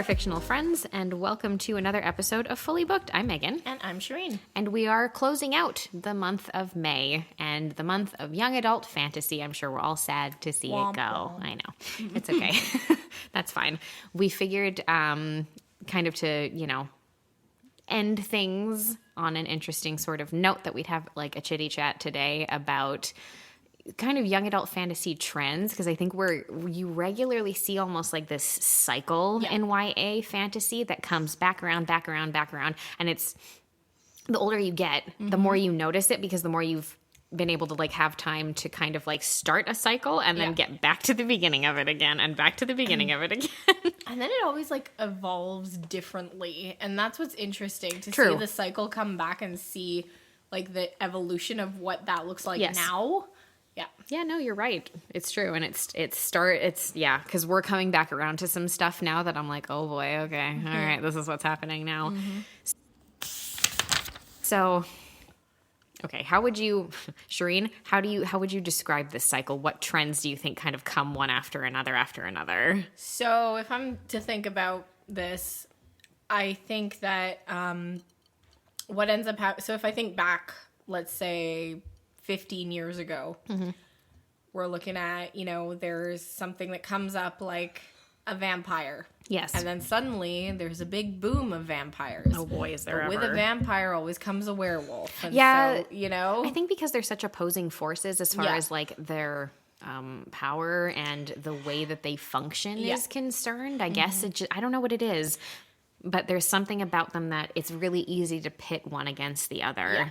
there, fictional friends, and welcome to another episode of Fully Booked. I'm Megan. And I'm Shireen. And we are closing out the month of May and the month of young adult fantasy. I'm sure we're all sad to see it go. I know. It's okay. That's fine. We figured kind of to, end things on an interesting sort of note that we'd have like a chitty chat today about kind of young adult fantasy trends, because I think you regularly see almost like this cycle in YA fantasy that comes back around, and it's the older you get, the more you notice it, because the more you've been able to like have time to kind of like start a cycle and then get back to the beginning of it again and back to the beginning of it again. And then it always like evolves differently, and that's what's interesting to True. see the cycle come back and see like the evolution of what that looks like now. Yeah, no, you're right. It's true. And because we're coming back around to some stuff now that I'm like, oh boy, okay, all right, this is what's happening now. So, okay, how would you, Shireen, how would you describe this cycle? What trends do you think kind of come one after another? So if I'm to think about this, I think that what ends up happening, so if I think back, let's say 15 years ago, we're looking at, there's something that comes up like a vampire. Yes. And then suddenly there's a big boom of vampires. Oh boy, is there ever. With a vampire always comes a werewolf. And so, I think because they're such opposing forces as far as like their power and the way that they function is concerned, I guess I don't know what it is, but there's something about them that it's really easy to pit one against the other. Yeah.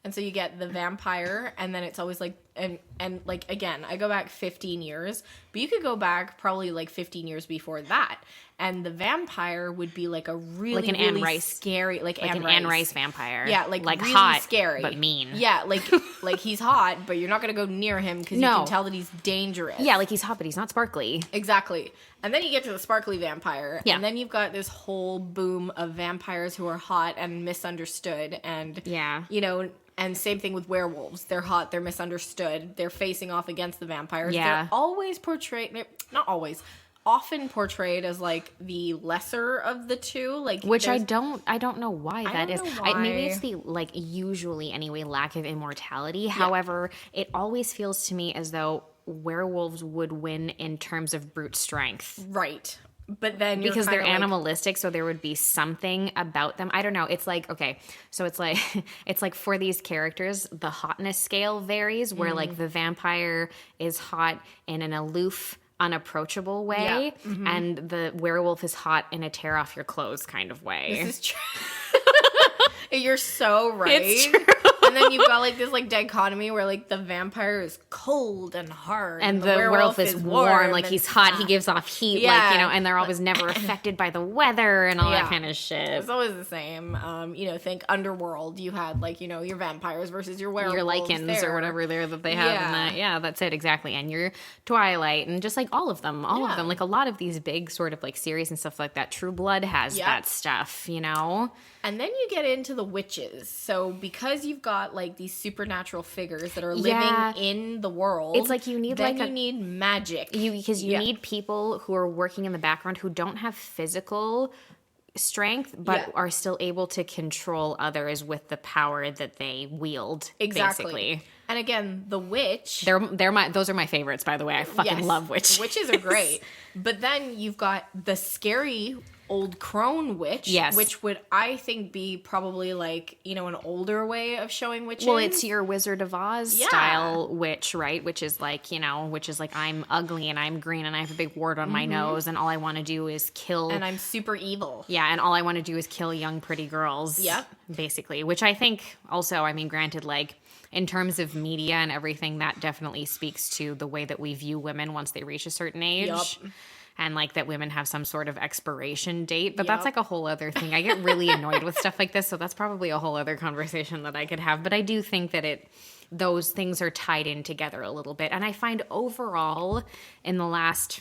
And so you get the vampire, and then it's always like, and like, again, I go back 15 years, but you could go back probably like 15 years before that. And the vampire would be like a really, like really Anne Rice, scary, like an Anne Rice vampire. Yeah, like really hot, scary. but mean. Yeah, like he's hot, but you're not going to go near him because you can tell that he's dangerous. Yeah, like he's hot, but he's not sparkly. Exactly. And then you get to the sparkly vampire, and then you've got this whole boom of vampires who are hot and misunderstood, and, and same thing with werewolves. They're hot, they're misunderstood, they're facing off against the vampires. Yeah. They're always portrayed, not always, often portrayed as like the lesser of the two. Like, which I don't know why that is. Maybe it's the, like, usually anyway, lack of immortality. Yeah. However, it always feels to me as though werewolves would win in terms of brute strength. Right. But then because they're animalistic, so there would be something about them. I don't know. It's like, okay, so it's like for these characters, the hotness scale varies, where like the vampire is hot in an aloof, unapproachable way, and the werewolf is hot in a tear off your clothes kind of way. This is true. You're so right. It's true. And then you've got like this like dichotomy where like the vampire is cold and hard, and the werewolf is warm. Like he's hot, he gives off heat, and they're always never affected by the weather and all that kind of shit. It's always the same. Think Underworld. You had like your vampires versus your werewolves, your lichens or whatever there that they have in that. Yeah, that's it exactly. And your Twilight and just like all of them, like a lot of these big sort of like series and stuff like that. True Blood has that stuff, And then you get into the witches. So because you've got like these supernatural figures that are living in the world, it's like you need you need magic. Because you need people who are working in the background who don't have physical strength but are still able to control others with the power that they wield. Exactly. Basically. And again, the witch. Those are my favorites, by the way. I fucking love witches. Witches are great. But then you've got the scary old crone witch, which would, I think, be probably like, an older way of showing witches. Well, it's your Wizard of Oz style witch, right? Which is like, I'm ugly and I'm green and I have a big wart on my nose and all I want to do is kill. And I'm super evil. Yeah, and all I want to do is kill young, pretty girls. Yep. Basically, which I think also, granted, like, in terms of media and everything, that definitely speaks to the way that we view women once they reach a certain age. Yep. And like that women have some sort of expiration date, but that's like a whole other thing. I get really annoyed with stuff like this, so that's probably a whole other conversation that I could have. But I do think that those things are tied in together a little bit. And I find overall in the last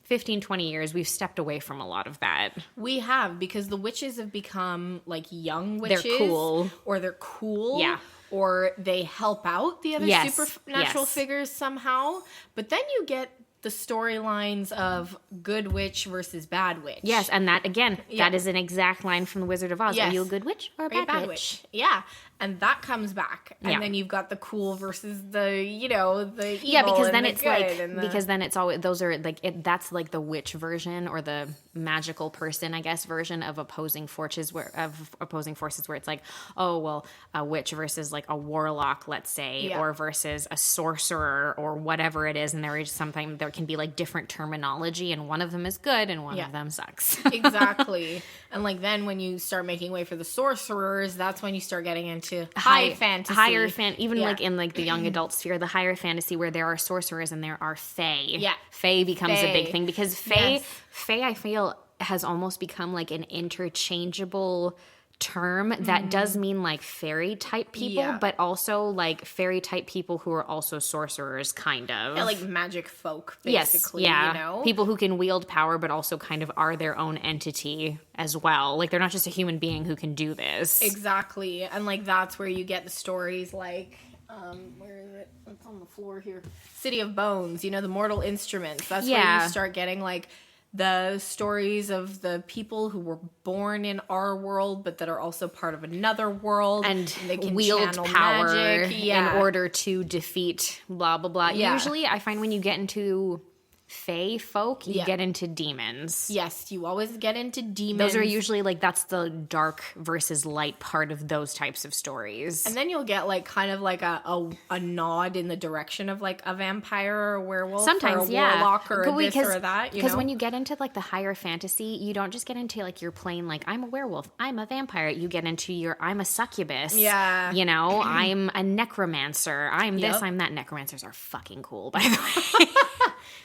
15, 20 years, we've stepped away from a lot of that. We have, because the witches have become like young witches. They're cool. Or they're cool. Yeah. Or they help out the other supernatural figures somehow. But then you get the storylines of good witch versus bad witch. Yes, and that, again, that is an exact line from The Wizard of Oz. Yes. Are you a good witch or a bad witch? Yeah, and that comes back. And then you've got the cool versus the, you know, the evil. Yeah, because then the it's good because then it's always, those are like, that's like the witch version or the magical person, I guess, version of opposing forces where it's like, oh, well, a witch versus like a warlock, let's say, or versus a sorcerer or whatever it is. And there is something, there can be like different terminology, and one of them is good and one of them sucks. Exactly. And like then when you start making way for the sorcerers, that's when you start getting into high fantasy. Even like in like the young adult sphere, the higher fantasy where there are sorcerers and there are fae. Yeah. Fae becomes a big thing because fae I feel has almost become like an interchangeable term that does mean like fairy type people, but also like fairy type people who are also sorcerers, kind of. Yeah, like magic folk, basically. Yes, you know? People who can wield power, but also kind of are their own entity as well. Like they're not just a human being who can do this. Exactly. And like that's where you get the stories like, where is it? It's on the floor here. City of Bones, you know, the Mortal Instruments. That's where you start getting like the stories of the people who were born in our world, but that are also part of another world. And they can wield power magic. in order to defeat blah, blah, blah. Yeah. Usually I find when you get into fae folk, you get into demons. Yes, you always get into demons. Those are usually like, that's the dark versus light part of those types of stories. And then you'll get like kind of like a nod in the direction of like a vampire or a werewolf sometimes, or a warlock or this because, or that. Because when you get into like the higher fantasy, you don't just get into like you're playing like I'm a werewolf, I'm a vampire. You get into I'm a succubus. Yeah. You know, I'm a necromancer. I'm this, I'm that. Necromancers are fucking cool, by the way.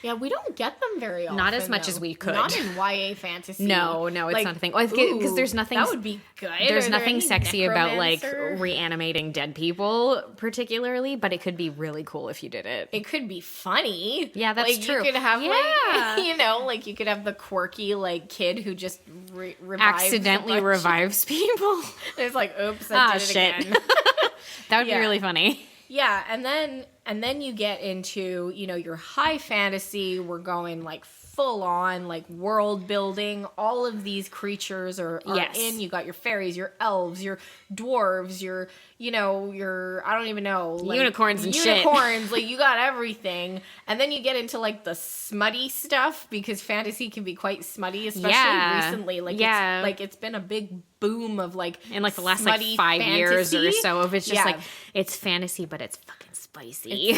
Yeah, we don't get them very often. Not as much as we could. Not in YA fantasy. No, it's like, not a thing. Because there's nothing. That would be good. There's nothing sexy about like reanimating dead people, particularly. But it could be really cool if you did it. It could be funny. Yeah, that's like, true. You could have like, you know, like you could have the quirky like kid who just accidentally revives people. It's like, oops, I did it again. That would be really funny. Yeah, and then you get into, you know, your high fantasy. We're going like full on like world building. All of these creatures are in. You got your fairies, your elves, your dwarves, your, you know, your, I don't even know, like, unicorns and shit. Like you got everything. And then you get into like the smutty stuff because fantasy can be quite smutty, especially recently. Like it's been a big boom of like in like the last like 5 years or so of it's just like it's fantasy but it's fucking spicy.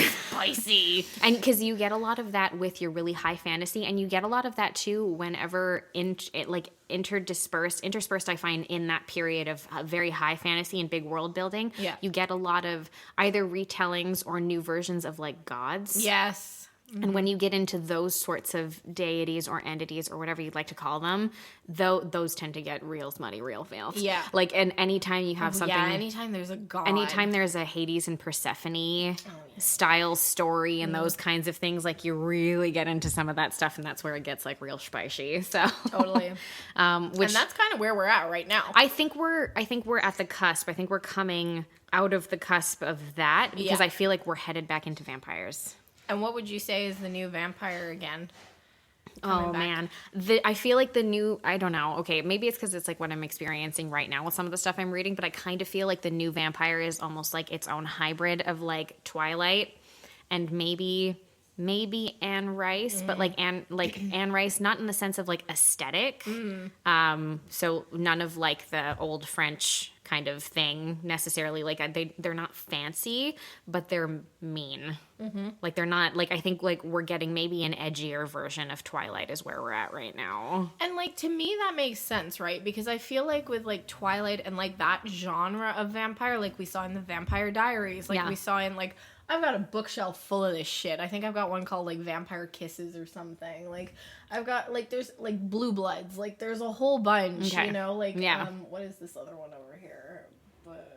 And because you get a lot of that with your really high fantasy, and you get a lot of that too whenever interspersed I find in that period of very high fantasy and big world building. You get a lot of either retellings or new versions of like gods. Yes. And when you get into those sorts of deities or entities or whatever you'd like to call them, those tend to get real smutty, real filth. Yeah. Like, and anytime you have something... Yeah, anytime there's a god. Anytime there's a Hades and Persephone style story and those kinds of things, like, you really get into some of that stuff, and that's where it gets, like, real spicy. So... Totally. And that's kind of where we're at right now. I think we're at the cusp. I think we're coming out of the cusp of that because I feel like we're headed back into vampires. And what would you say is the new vampire again? Oh, man. I feel like the new, I don't know. Okay, maybe it's because it's like what I'm experiencing right now with some of the stuff I'm reading, but I kind of feel like the new vampire is almost like its own hybrid of like Twilight and maybe Anne Rice, but like Anne Rice, not in the sense of like aesthetic. So none of like the old French kind of thing necessarily. Like they're not fancy, but they're mean. Like they're not like, I think like we're getting maybe an edgier version of Twilight is where we're at right now. And like to me that makes sense, right? Because I feel like with like Twilight and like that genre of vampire, like we saw in the Vampire Diaries, like we saw in like, I've got a bookshelf full of this shit. I think I've got one called like Vampire Kisses or something. Like I've got like there's like Blue Bloods. Like there's a whole bunch, you know. Like what is this other one over here?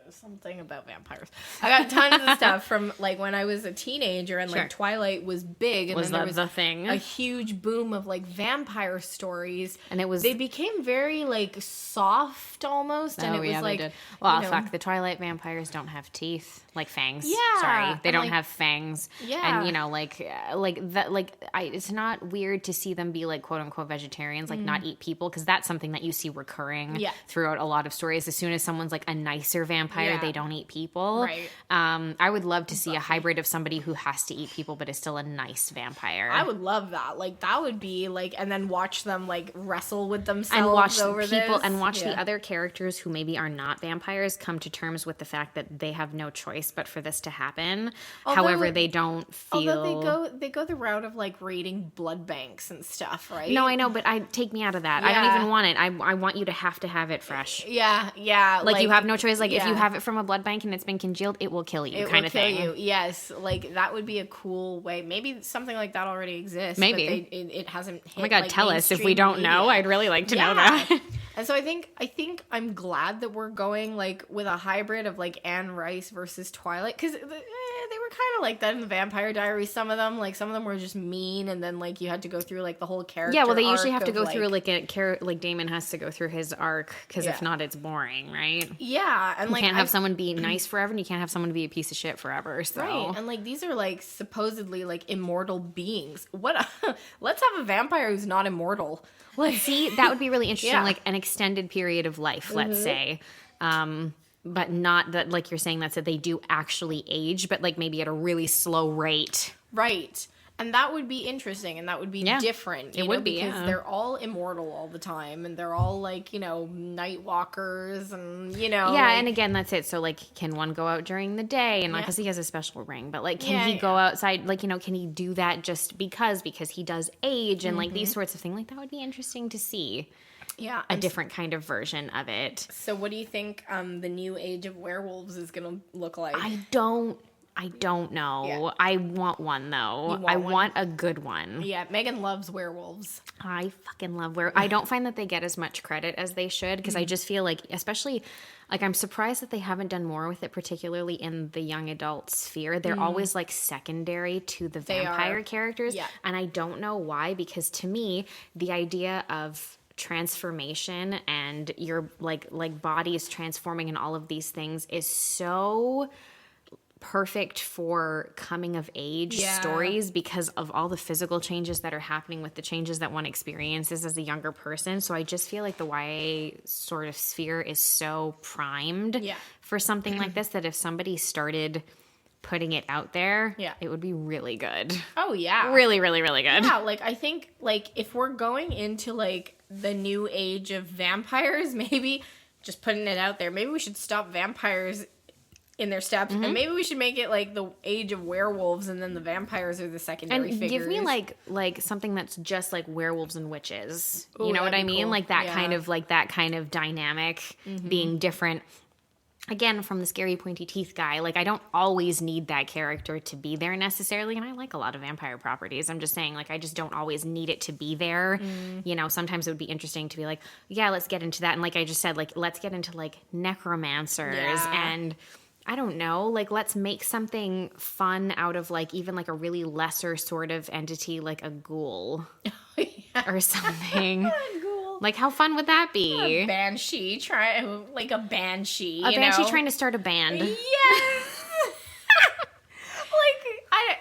something about vampires. I got tons of stuff from like when I was a teenager and like Twilight was big, and was then there that was the thing? A huge boom of like vampire stories, and they became very like soft almost, and it was like, they did. Well, fuck, the Twilight vampires don't have teeth, like fangs. Yeah, sorry, they don't like, have fangs. Yeah, and you know, like that, it's not weird to see them be like quote unquote vegetarians, like not eat people, because that's something that you see recurring throughout a lot of stories. As soon as someone's like a nicer vampire, they don't eat people. Right. I would love to see a hybrid of somebody who has to eat people but is still a nice vampire. I would love that. Like that would be like, and then watch them like wrestle with themselves and watch over people this. And watch the other characters who maybe are not vampires come to terms with the fact that they have no choice but for this to happen. However, they don't feel. Although they go the route of like raiding blood banks and stuff, right? No, I know, but take me out of that. I don't even want it. I want you to have it fresh. Yeah. Like you have no choice. Like if you have it from a blood bank and it's been congealed, it will kill you. Kind of thing. You. Yes, like that would be a cool way. Maybe something like that already exists. Maybe but it hasn't. Hit, oh my god, like, tell us if we don't know. I'd really like to know that. And so I think I'm glad that we're going like with a hybrid of like Anne Rice versus Twilight, because they were kind of like that in the Vampire Diaries. Some of them were just mean, and then like you had to go through like the whole character. Yeah, well, they usually have to go through like like Damon has to go through his arc, because if not, it's boring, right? Yeah, and you can't have someone be nice forever, and you can't have someone be a piece of shit forever. So. Right, and like these are like supposedly like immortal beings. Let's have a vampire who's not immortal. Like, see, that would be really interesting. Like an extended period of life, let's say. But not that, like you're saying, that they do actually age, but like maybe at a really slow rate. Right. And that would be interesting, and that would be different. It would be, because they're all immortal all the time, and they're all like, night walkers, and Yeah, like, and again, that's it. So like, can one go out during the day? And not because he has a special ring, but like, can he go outside? Like, can he do that just because he does age, and like these sorts of things? Like that would be interesting to see. Yeah, a different kind of version of it. So, what do you think the new age of werewolves is going to look like? I don't know. Yeah. I want one though. I want a good one. Yeah, Megan loves werewolves. I fucking love werewolves. I don't find that they get as much credit as they should, because I just feel like, especially, like I'm surprised that they haven't done more with it, particularly in the young adult sphere. They're always like secondary to the vampire characters, and I don't know why, because to me, the idea of transformation and your like bodies transforming and all of these things is so perfect for coming of age stories, because of all the physical changes that are happening with the changes that one experiences as a younger person. So I just feel like the YA sort of sphere is so primed for something like this, that if somebody started putting it out there, it would be really good. Oh yeah, really, really, really good. Yeah, like I think like if we're going into like the new age of vampires, maybe just putting it out there, maybe we should stop vampires in their steps, and maybe we should make it like the age of werewolves, and then the vampires are the secondary figures. Give me like something that's just like werewolves and witches. Ooh, you know what I mean? Cool. Like that kind of dynamic being different. Again, from the scary pointy teeth guy, like I don't always need that character to be there necessarily, and I like a lot of vampire properties. I'm just saying, like, I just don't always need it to be there. Sometimes it would be interesting to be like, yeah, let's get into that. And like I just said, like, let's get into like necromancers and I don't know, like let's make something fun out of like even like a really lesser sort of entity, like a ghoul or something. Like, how fun would that be? A banshee, like a banshee. A banshee trying to start a band. Yes!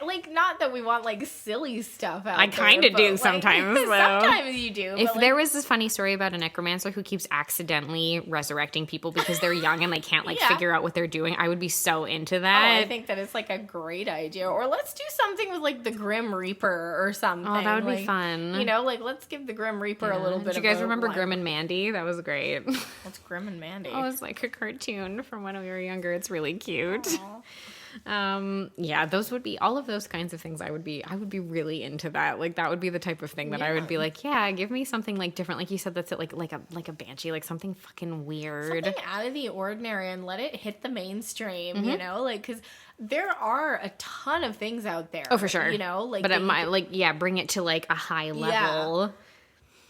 Like, not that we want, like, silly stuff out I kind of do sometimes, though. Sometimes you do. If there was this funny story about a necromancer who keeps accidentally resurrecting people because they're young and they can't, like, figure out what they're doing, I would be so into that. Oh, I think that it's, like, a great idea. Or let's do something with, like, the Grim Reaper or something. Oh, that would be fun. You know, like, let's give the Grim Reaper a little bit of Did you guys remember Grim and Mandy? That was great. What's Grim and Mandy? Oh, it was, like, a cartoon from when we were younger. It's really cute. Aww. Those would be all of those kinds of things. I would be really into that. Like that would be the type of thing that I would be like, yeah, give me something like different. Like you said, that's it. Like a banshee, like something fucking weird, something out of the ordinary, and let it hit the mainstream. You know, like because there are a ton of things out there. Oh, for sure. You know, like but it might bring it to like a high level.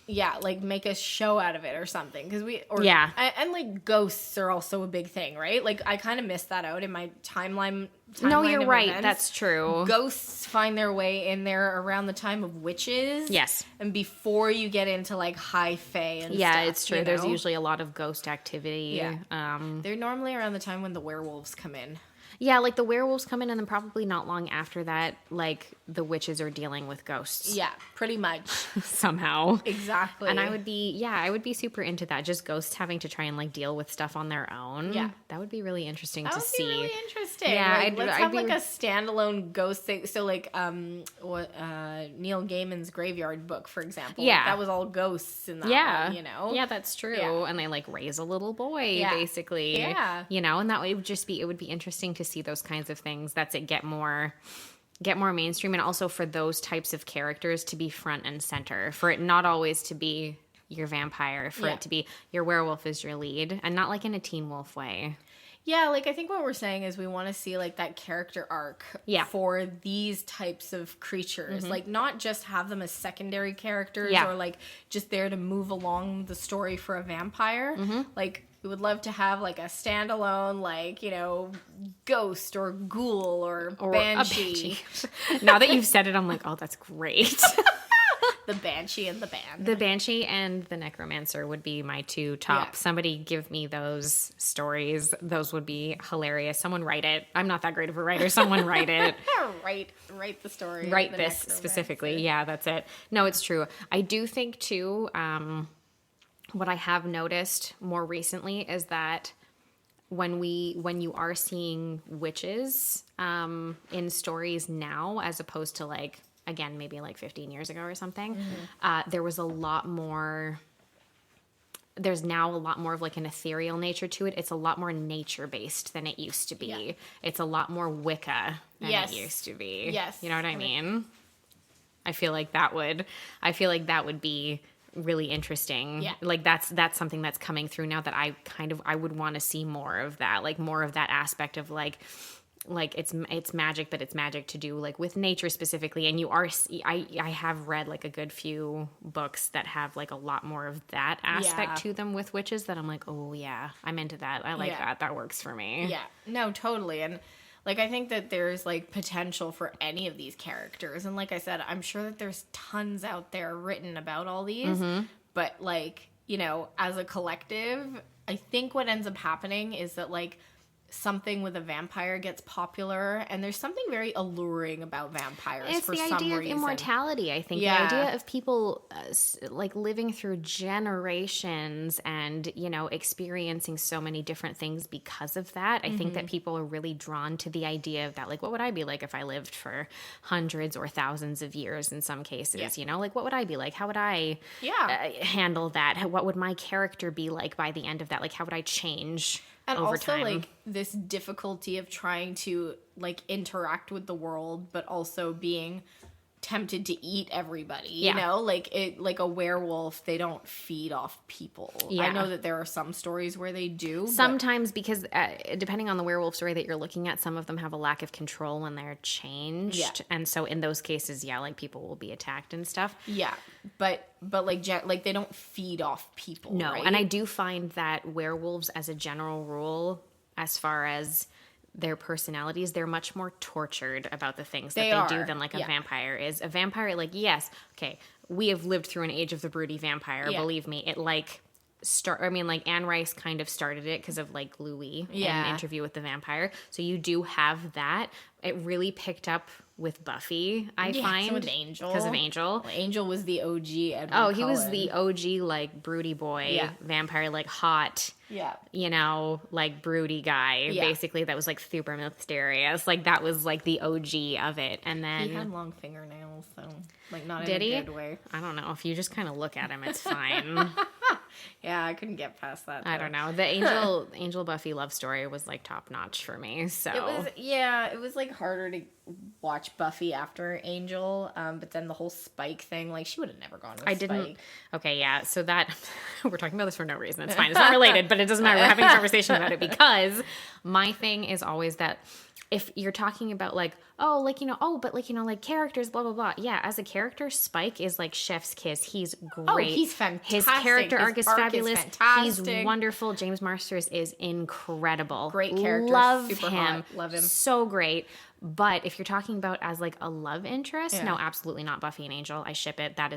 like make a show out of it or something. Because Yeah. And like ghosts are also a big thing, right? Like I kind of missed that out in my timeline. No, you're of right. events. That's true. Ghosts find their way in there around the time of witches. Yes. And before you get into like high fae and Yeah, stuff, it's true. you There's know? usually a lot of ghost activity. Yeah. They're normally around the time when the werewolves come in. Yeah, like the werewolves come in, and then probably not long after that, like the witches are dealing with ghosts. Yeah, pretty much. Somehow. Exactly. And I would be super into that. Just ghosts having to try and like deal with stuff on their own. Yeah. That would be really interesting to That would see. be really interesting. Yeah, like, let's have be- like a standalone ghost thing. So like Neil Gaiman's Graveyard Book, for example. Yeah. Like, that was all ghosts in that Yeah. one, you know? Yeah, that's true. Yeah. And they like raise a little boy, Yeah. basically. Yeah. You know, and that would just be, it would be interesting to see those kinds of things. That's it, get more mainstream, and also for those types of characters to be front and center, for it not always to be your vampire, for it to be your werewolf is your lead, and not like in a Teen Wolf way. Yeah, like I think what we're saying is we want to see like that character arc for these types of creatures. Like not just have them as secondary characters or like just there to move along the story for a vampire. Like we would love to have like a standalone, like, you know, ghost or ghoul or banshee. Now that you've said it, I'm like, oh, that's great. The banshee and the band. The banshee and the necromancer would be my two top. Yeah. Somebody give me those stories. Those would be hilarious. Someone write it. I'm not that great of a writer. Someone write it. Write the story. Write the this necromancer. specifically. Yeah, that's it. No, it's true. I do think too, what I have noticed more recently is that when you are seeing witches in stories now, as opposed to like, again, maybe like 15 years ago or something, there was a lot more, there's now a lot more of like an ethereal nature to it. It's a lot more nature based than it used to be. Yeah. It's a lot more Wicca than it used to be. Yes. You know what I mean? I feel like that would be really interesting. Yeah. Like that's something that's coming through now that I would want to see more of that, like more of that aspect of like it's magic, but it's magic to do like with nature specifically. And I have read like a good few books that have like a lot more of that aspect to them with witches that I'm like, oh yeah, I'm into that. I like that. That works for me. Yeah, no, totally. And like, I think that there's like potential for any of these characters. And like I said, I'm sure that there's tons out there written about all these, but like, you know, as a collective, I think what ends up happening is that like something with a vampire gets popular, and there's something very alluring about vampires. It's for the some idea reason. of immortality, I think. Yeah. The idea of people like living through generations and, you know, experiencing so many different things because of that. I think that people are really drawn to the idea of that. Like, what would I be like if I lived for hundreds or thousands of years in some cases? You know, like, what would I be like? How would I handle that? What would my character be like by the end of that? Like, how would I change? And over also, time. like, this difficulty of trying to, like, interact with the world, but also being tempted to eat everybody, you know? Like, a werewolf, they don't feed off people. Yeah. I know that there are some stories where they do. Sometimes because depending on the werewolf story that you're looking at, some of them have a lack of control when they're changed. Yeah. And so in those cases, like people will be attacked and stuff. Yeah. But like they don't feed off people. No. Right? And I do find that werewolves as a general rule, as far as their personalities, they're much more tortured about the things that they do than like a vampire is. A vampire, like, yes, okay, we have lived through an age of the broody vampire. Believe me, it like Anne Rice kind of started it because of like Louis and Interview with the Vampire. So you do have that. It really picked up with Buffy, I find. with Angel. Because of Angel. Well, Angel was the OG Edward Oh, he was Cullen. the OG, like, broody boy, vampire, like, hot, you know, like, broody guy, basically, that was, like, super mysterious. Like, that was, like, the OG of it. And then... He had long fingernails, so, like, not Did in a he? good way. I don't know. If you just kind of look at him, it's fine. Yeah, I couldn't get past that, though. I don't know. The Angel Buffy love story was, like, top-notch for me, so... It was, like, harder to watch Buffy after Angel, but then the whole Spike thing, like, she would have never gone with Spike. Okay, yeah, so that... We're talking about this for no reason. It's fine. It's not related, but it doesn't matter. We're having a conversation about it because my thing is always that if you're talking about like, oh, like, you know, oh, but like, you know, like characters, blah, blah, blah. Yeah, as a character, Spike is like chef's kiss. He's great. Oh, he's fantastic. His character arc is fabulous. He's fantastic. wonderful. James Marsters is incredible. Great character. Love Super him. hot. Love him. So great. But if you're talking about as like a love interest, no, absolutely not Buffy and Angel. I ship it. That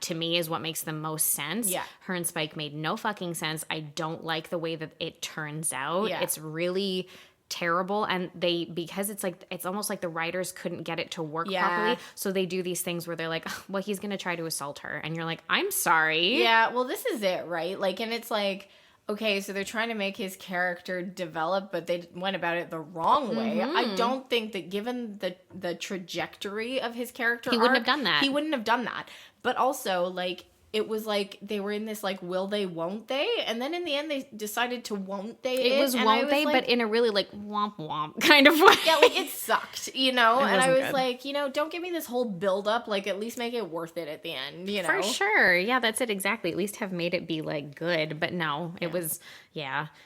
to me is what makes the most sense. Yeah. Her and Spike made no fucking sense. I don't like the way that it turns out. Yeah. It's really terrible, and because it's almost like the writers couldn't get it to work properly, so they do these things where they're like, oh, well, he's gonna try to assault her, and you're like, I'm sorry. Yeah, well, this is it, right? Like, and it's like, okay, so they're trying to make his character develop, but they went about it the wrong way. I don't think that given the trajectory of his character he wouldn't have done that. He wouldn't have done that. But also, like, it was like they were in this like will they won't they, and then in the end they decided to won't they it was and won't they, like, but in a really like womp womp kind of way. Yeah, like it sucked, you know. And I was good. like, you know, don't give me this whole build up, like at least make it worth it at the end, you know. For sure. Yeah, that's it exactly. At least have made it be like good, but no, it was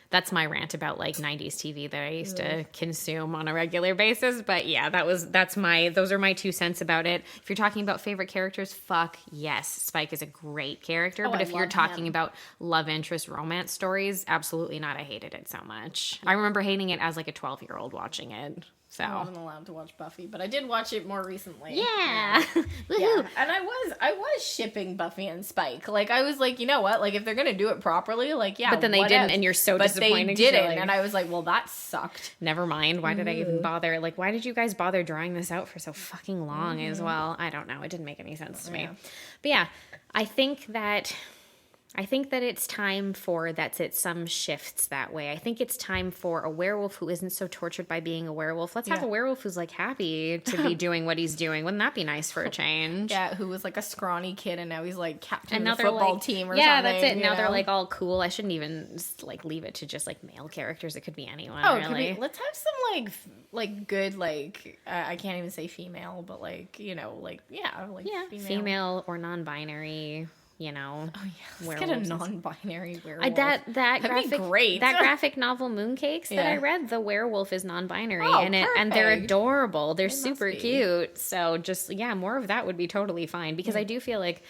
that's my rant about like 90s TV that I used to consume on a regular basis. But yeah, those are my 2 cents about it. If you're talking about favorite characters, fuck yes, Spike is a great character. But if you're talking about love interest romance stories, absolutely not. I hated it so much. I remember hating it as like a 12-year-old watching it. So I wasn't allowed to watch Buffy, but I did watch it more recently. Yeah. Yeah. And I was shipping Buffy and Spike. Like, I was like, you know what? Like, if they're going to do it properly, like, yeah. But then they didn't, and you're so disappointed. But they didn't, like, and I was like, well, that sucked. Never mind. Why did I even bother? Like, why did you guys bother drawing this out for so fucking long as well? I don't know. It didn't make any sense to me. But yeah, I think that it's time for some shifts that way. I think it's time for a werewolf who isn't so tortured by being a werewolf. Let's have a werewolf who's like happy to be doing what he's doing. Wouldn't that be nice for a change? Yeah, who was like a scrawny kid and now he's like captain of the football team or something. Yeah, that's it. Now they're like all cool. I shouldn't even like leave it to just like male characters. It could be anyone. Oh, really. Let's have some like good like I can't even say female, but like, you know, like female or non-binary. You know, let's get a non-binary werewolf. That'd be great. That graphic novel Mooncakes that I read, the werewolf is non-binary, and they're adorable. They're super cute. So just more of that would be totally fine, because I do feel like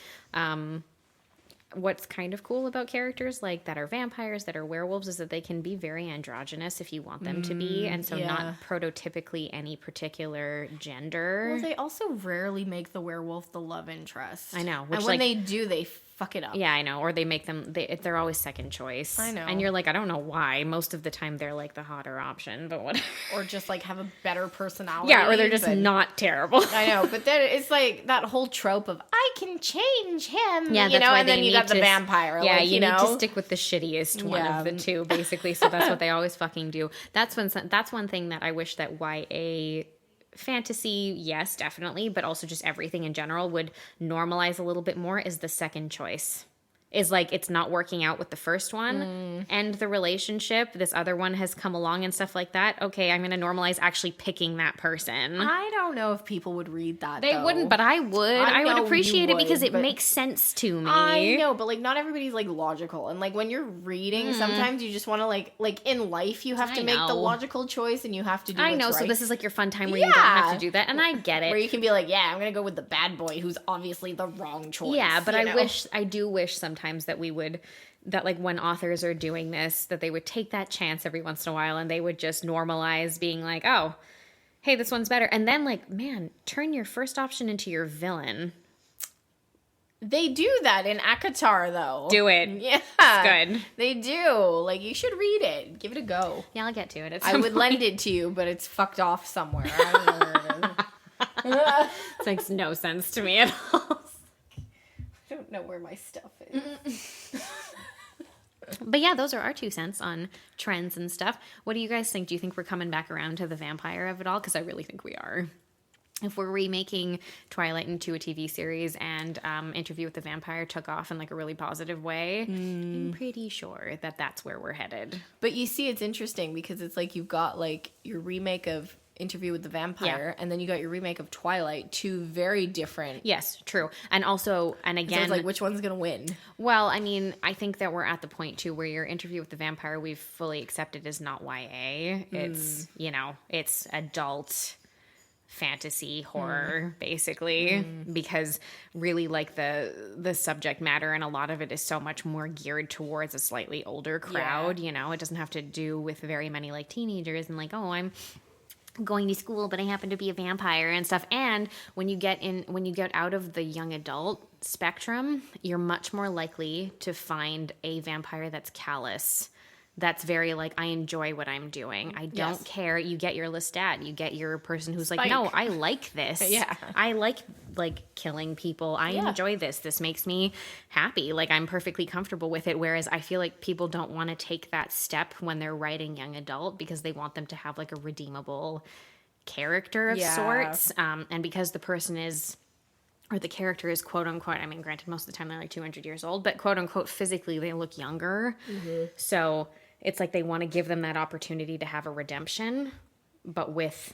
what's kind of cool about characters like that are vampires, that are werewolves, is that they can be very androgynous if you want them to be, and so not prototypically any particular gender. Well, they also rarely make the werewolf the love interest. I know. And when they do, they fuck it up. Yeah, I know. Or they make them, they're always second choice. I know. And you're like, I don't know why. Most of the time they're like the hotter option, but whatever. Or just like have a better personality. Yeah, or they're just not terrible. I know, but then it's like that whole trope of, I can change him. Yeah, you know, and then you got the vampire. Yeah, like, you know? need to stick with the shittiest one of the two, basically. So that's what they always fucking do. That's one thing that I wish that YA fantasy, yes, definitely, but also just everything in general would normalize a little bit more, is the second choice. Is like, it's not working out with the first one and the relationship. This other one has come along and stuff like that. Okay, I'm going to normalize actually picking that person. I don't know if people would read that. They wouldn't, but I would. I would appreciate it because it makes sense to me. I know, but like not everybody's like logical. And like when you're reading, sometimes you just want to like in life you have to make the logical choice and you have to do what's right. So this is like your fun time where you don't have to do that. And I get it. Where you can be like, yeah, I'm going to go with the bad boy who's obviously the wrong choice. Yeah, but I do wish sometimes that we would, that like when authors are doing this, that they would take that chance every once in a while and they would just normalize being like, oh, hey, this one's better. And then like, man, turn your first option into your villain. They do that in ACOTAR though. Do it. Yeah. It's good. They do. Like, you should read it. Give it a go. Yeah, I'll get to it. I would lend it to you, but it's fucked off somewhere. I don't know where it is. It makes no sense to me at all. I don't know where my stuff is. But yeah, those are our 2 cents on trends and stuff. What do you guys think? Do you think we're coming back around to the vampire of it all? Because I really think we are. If we're remaking Twilight into a TV series and Interview with the Vampire took off in like a really positive way, I'm pretty sure that that's where we're headed. But you see, it's interesting because it's like you've got like your remake of Interview with the Vampire, and then you got your remake of Twilight. Two very different. Yes, true. And also, and again, So it's like, which one's gonna win? well, I mean, I think that we're at the point too where your Interview with the Vampire we've fully accepted is not YA. It's it's adult fantasy horror basically, because really like the subject matter and a lot of it is so much more geared towards a slightly older crowd. It doesn't have to do with very many like teenagers and like, oh, I'm going to school but I happen to be a vampire and stuff. And when you get out of the young adult spectrum, you're much more likely to find a vampire that's callous, that's very like, I enjoy what I'm doing, I don't care. You get your Lestat, you get your person who's like, no, I like this. I like killing people. I enjoy this makes me happy, like I'm perfectly comfortable with it. Whereas I feel like people don't want to take that step when they're writing young adult because they want them to have like a redeemable character of sorts, and because the person is, or the character is quote unquote, I mean granted most of the time they're like 200 years old, but quote unquote physically they look younger. So it's like they want to give them that opportunity to have a redemption. But with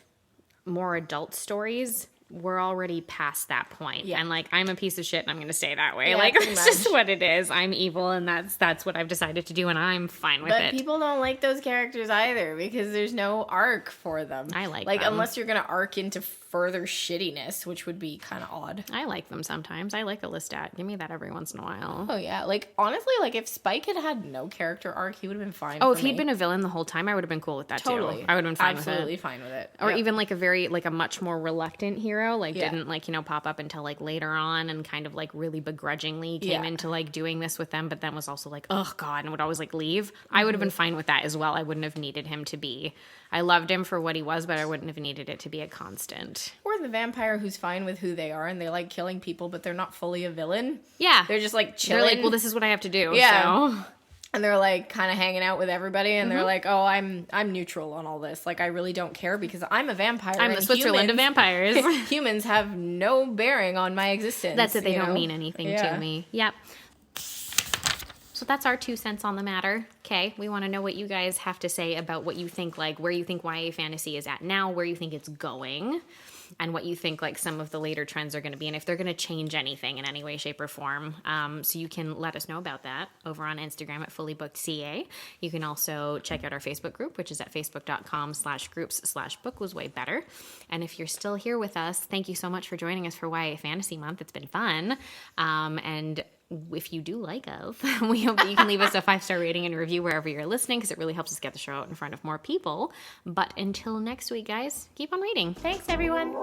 more adult stories, we're already past that point. And like, I'm a piece of shit and I'm going to stay that way. Like, it's just what it is. I'm evil and that's what I've decided to do and I'm fine with it. But people don't like those characters either because there's no arc for them. I like them. Unless you're going to arc into further shittiness, which would be kind of odd. I like them sometimes. I like a Lestat. Give me that every once in a while. Oh, yeah. Like, honestly, like, if Spike had no character arc, he would have been fine. Oh, if he'd been a villain the whole time, I would have been cool with that, too. I would have been fine with it. Absolutely fine with it. Or even, like, a much more reluctant hero. Like, didn't, like, pop up until, like, later on and kind of, like, really begrudgingly came into, like, doing this with them, but then was also like, oh, God, and would always, like, leave. I would have been fine with that as well. I wouldn't have needed him to be... I loved him for what he was, but I wouldn't have needed it to be a constant. Or the vampire who's fine with who they are and they like killing people, but they're not fully a villain. Yeah. They're just like chilling. They're like, well, this is what I have to do. Yeah. So. And they're like kind of hanging out with everybody and they're like, oh, I'm neutral on all this. Like, I really don't care because I'm a vampire. I'm the Switzerland of vampires. Humans have no bearing on my existence. That's it. They don't mean anything to me. Yep. So that's our 2 cents on the matter. Okay, we want to know what you guys have to say about what you think, like where you think YA fantasy is at now, where you think it's going, and what you think like some of the later trends are going to be, and if they're going to change anything in any way, shape, or form. So you can let us know about that over on Instagram at fullybookedca. You can also check out our Facebook group, which is at facebook.com/groups/book was way better. And if you're still here with us, thank you so much for joining us for YA Fantasy Month. It's been fun. And if you do like us, we hope that you can leave us a 5-star rating and review wherever you're listening because it really helps us get the show out in front of more people. But until next week, guys, keep on reading. Thanks, everyone.